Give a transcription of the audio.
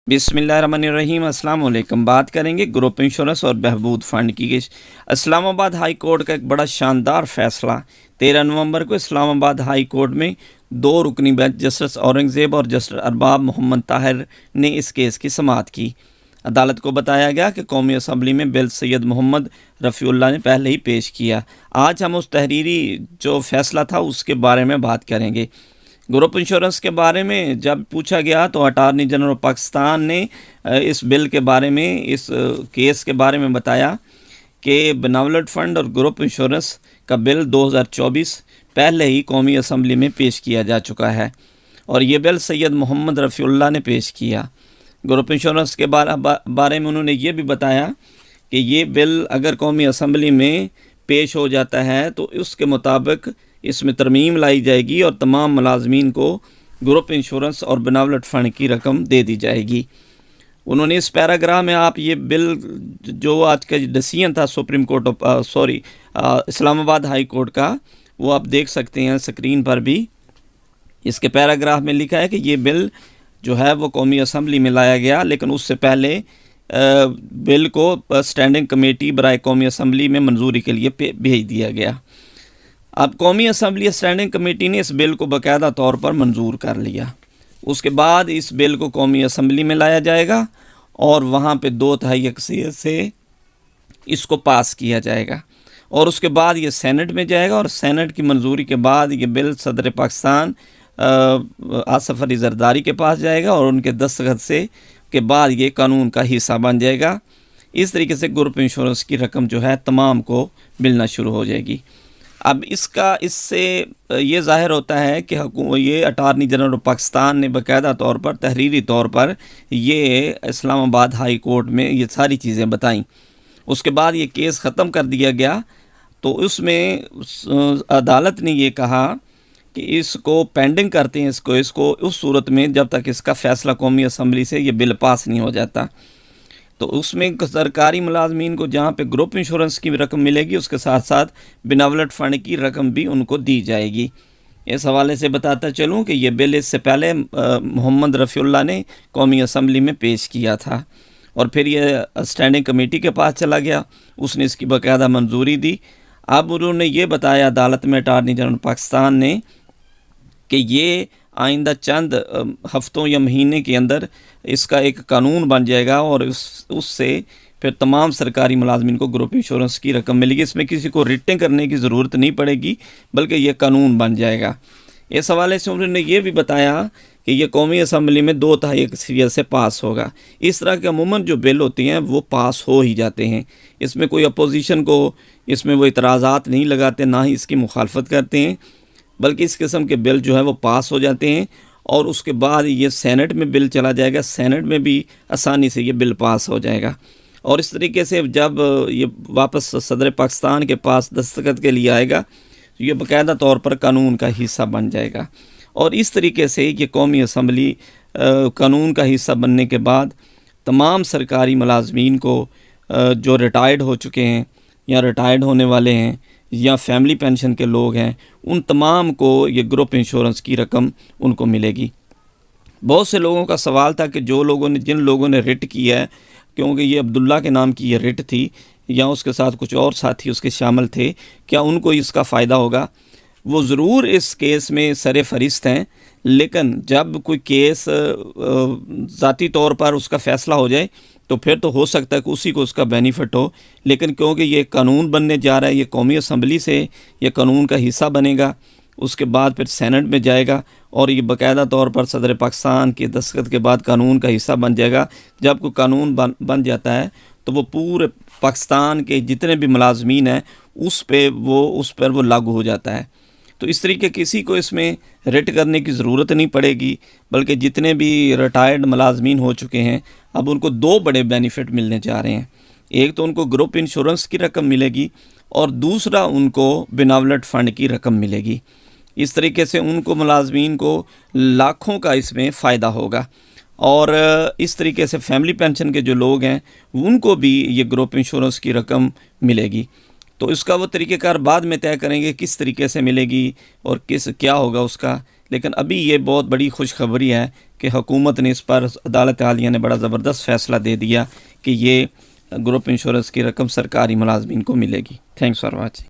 بسم اللہ الرحمن الرحیم۔ السلام علیکم۔ بات کریں گے گروپ انشورنس اور بہبود فنڈ کی۔ اسلام آباد ہائی کورٹ کا ایک بڑا شاندار فیصلہ 13 نومبر کو اسلام آباد ہائی کورٹ میں 2 رکنی بینچ جسٹس اورنگزیب اور جسٹس ارباب محمد طاہر نے اس کیس کی سماعت کی۔ عدالت کو بتایا گیا کہ قومی اسمبلی میں بل سید محمد رفیع اللہ نے پہلے ہی پیش کیا۔ آج ہم اس تحریری جو فیصلہ تھا اس کے بارے میں بات کریں گے۔ گروپ انشورنس کے بارے میں جب پوچھا گیا تو اٹارنی جنرل پاکستان نے اس بل کے بارے میں، اس کیس کے بارے میں بتایا کہ بناولٹ فنڈ اور گروپ انشورنس کا بل 2024 پہلے ہی قومی اسمبلی میں پیش کیا جا چکا ہے اور یہ بل سید محمد رفیع اللہ نے پیش کیا۔ گروپ انشورنس کے بارے میں انہوں نے یہ بھی بتایا کہ یہ بل اگر قومی اسمبلی میں پیش ہو جاتا ہے تو اس کے مطابق اس میں ترمیم لائی جائے گی اور تمام ملازمین کو گروپ انشورنس اور بناولٹ فنڈ کی رقم دے دی جائے گی۔ انہوں نے اس پیراگراف میں آپ یہ بل جو آج کا ڈیسیژن تھا سپریم کورٹ اسلام آباد ہائی کورٹ کا، وہ آپ دیکھ سکتے ہیں اسکرین پر بھی۔ اس کے پیراگراف میں لکھا ہے کہ یہ بل جو ہے وہ قومی اسمبلی میں لایا گیا، لیکن اس سے پہلے بل کو اسٹینڈنگ کمیٹی برائے قومی اسمبلی میں منظوری کے لیے بھیج دیا گیا۔ اب قومی اسمبلی اسٹینڈنگ کمیٹی نے اس بل کو باقاعدہ طور پر منظور کر لیا۔ اس کے بعد اس بل کو قومی اسمبلی میں لایا جائے گا اور وہاں پہ 2/3 اکثریت سے اس کو پاس کیا جائے گا اور اس کے بعد یہ سینٹ میں جائے گا اور سینٹ کی منظوری کے بعد یہ بل صدر پاکستان آصف علی زرداری کے پاس جائے گا اور ان کے دستخط سے کے بعد یہ قانون کا حصہ بن جائے گا۔ اس طریقے سے گروپ انشورنس کی رقم جو ہے تمام کو ملنا شروع ہو جائے گی۔ اب اس سے یہ ظاہر ہوتا ہے کہ یہ اٹارنی جنرل پاکستان نے باقاعدہ طور پر تحریری طور پر یہ اسلام آباد ہائی کورٹ میں یہ ساری چیزیں بتائیں۔ اس کے بعد یہ کیس ختم کر دیا گیا تو اس میں عدالت نے یہ کہا کہ اس کو پینڈنگ کرتے ہیں، اس کو اس صورت میں جب تک اس کا فیصلہ قومی اسمبلی سے یہ بل پاس نہیں ہو جاتا۔ تو اس میں سرکاری ملازمین کو جہاں پہ گروپ انشورنس کی رقم ملے گی اس کے ساتھ ساتھ بناولٹ فنڈ کی رقم بھی ان کو دی جائے گی۔ اس حوالے سے بتاتا چلوں کہ یہ بل اس سے پہلے محمد رفیع اللہ نے قومی اسمبلی میں پیش کیا تھا اور پھر یہ اسٹینڈنگ کمیٹی کے پاس چلا گیا، اس نے اس کی باقاعدہ منظوری دی۔ اب انہوں نے یہ بتایا عدالت میں اٹارنی جنرل پاکستان نے کہ یہ آئندہ چند ہفتوں یا مہینے کے اندر اس کا ایک قانون بن جائے گا اور اس سے پھر تمام سرکاری ملازمین کو گروپ انشورنس کی رقم ملے گی۔ اس میں کسی کو ریٹنگ کرنے کی ضرورت نہیں پڑے گی بلکہ یہ قانون بن جائے گا۔ اس حوالے سے انہوں نے یہ بھی بتایا کہ یہ قومی اسمبلی میں 2/3 اکثریت سے پاس ہوگا۔ اس طرح کے عموماً جو بل ہوتے ہیں وہ پاس ہو ہی جاتے ہیں، اس میں کوئی اپوزیشن کو اس میں وہ اعتراضات نہیں لگاتے، نہ ہی اس کی مخالفت کرتے ہیں، بلکہ اس قسم کے بل جو ہے وہ پاس ہو جاتے ہیں اور اس کے بعد یہ سینٹ میں بل چلا جائے گا، سینٹ میں بھی آسانی سے یہ بل پاس ہو جائے گا اور اس طریقے سے جب یہ واپس صدر پاکستان کے پاس دستخط کے لیے آئے گا تو یہ باقاعدہ طور پر قانون کا حصہ بن جائے گا اور اس طریقے سے یہ قومی اسمبلی قانون کا حصہ بننے کے بعد تمام سرکاری ملازمین کو جو ریٹائرڈ ہو چکے ہیں یا ریٹائرڈ ہونے والے ہیں یا فیملی پینشن کے لوگ ہیں، ان تمام کو یہ گروپ انشورنس کی رقم ان کو ملے گی۔ بہت سے لوگوں کا سوال تھا کہ جن لوگوں نے رٹ کیا ہے، کیونکہ یہ عبداللہ کے نام کی یہ رٹ تھی یا اس کے ساتھ کچھ اور ساتھی اس کے شامل تھے، کیا ان کو اس کا فائدہ ہوگا؟ وہ ضرور اس کیس میں سر فہرست ہیں، لیکن جب کوئی کیس ذاتی طور پر اس کا فیصلہ ہو جائے تو پھر تو ہو سکتا ہے کہ اسی کو اس کا بینیفٹ ہو، لیکن کیونکہ یہ قانون بننے جا رہا ہے، یہ قومی اسمبلی سے یہ قانون کا حصہ بنے گا، اس کے بعد پھر سینٹ میں جائے گا اور یہ باقاعدہ طور پر صدر پاکستان کے دستخط کے بعد قانون کا حصہ بن جائے گا۔ جب کوئی قانون بن جاتا ہے تو وہ پورے پاکستان کے جتنے بھی ملازمین ہیں اس پر وہ لاگو ہو جاتا ہے۔ تو اس طریقے کسی کو اس میں رٹ کرنے کی ضرورت نہیں پڑے گی، بلکہ جتنے بھی ریٹائرڈ ملازمین ہو چکے ہیں اب ان کو 2 بڑے بینیفٹ ملنے جا رہے ہیں۔ ایک تو ان کو گروپ انشورنس کی رقم ملے گی اور دوسرا ان کو بناولٹ فنڈ کی رقم ملے گی۔ اس طریقے سے ان کو ملازمین کو لاکھوں کا اس میں فائدہ ہوگا اور اس طریقے سے فیملی پینشن کے جو لوگ ہیں ان کو بھی یہ گروپ انشورنس کی رقم ملے گی۔ تو اس کا وہ طریقہ کار بعد میں طے کریں گے کس طریقے سے ملے گی اور کیا ہوگا اس کا، لیکن ابھی یہ بہت بڑی خوشخبری ہے کہ حکومت نے اس پر عدالت عالیہ نے بڑا زبردست فیصلہ دے دیا کہ یہ گروپ انشورنس کی رقم سرکاری ملازمین کو ملے گی۔ Thanks for watching.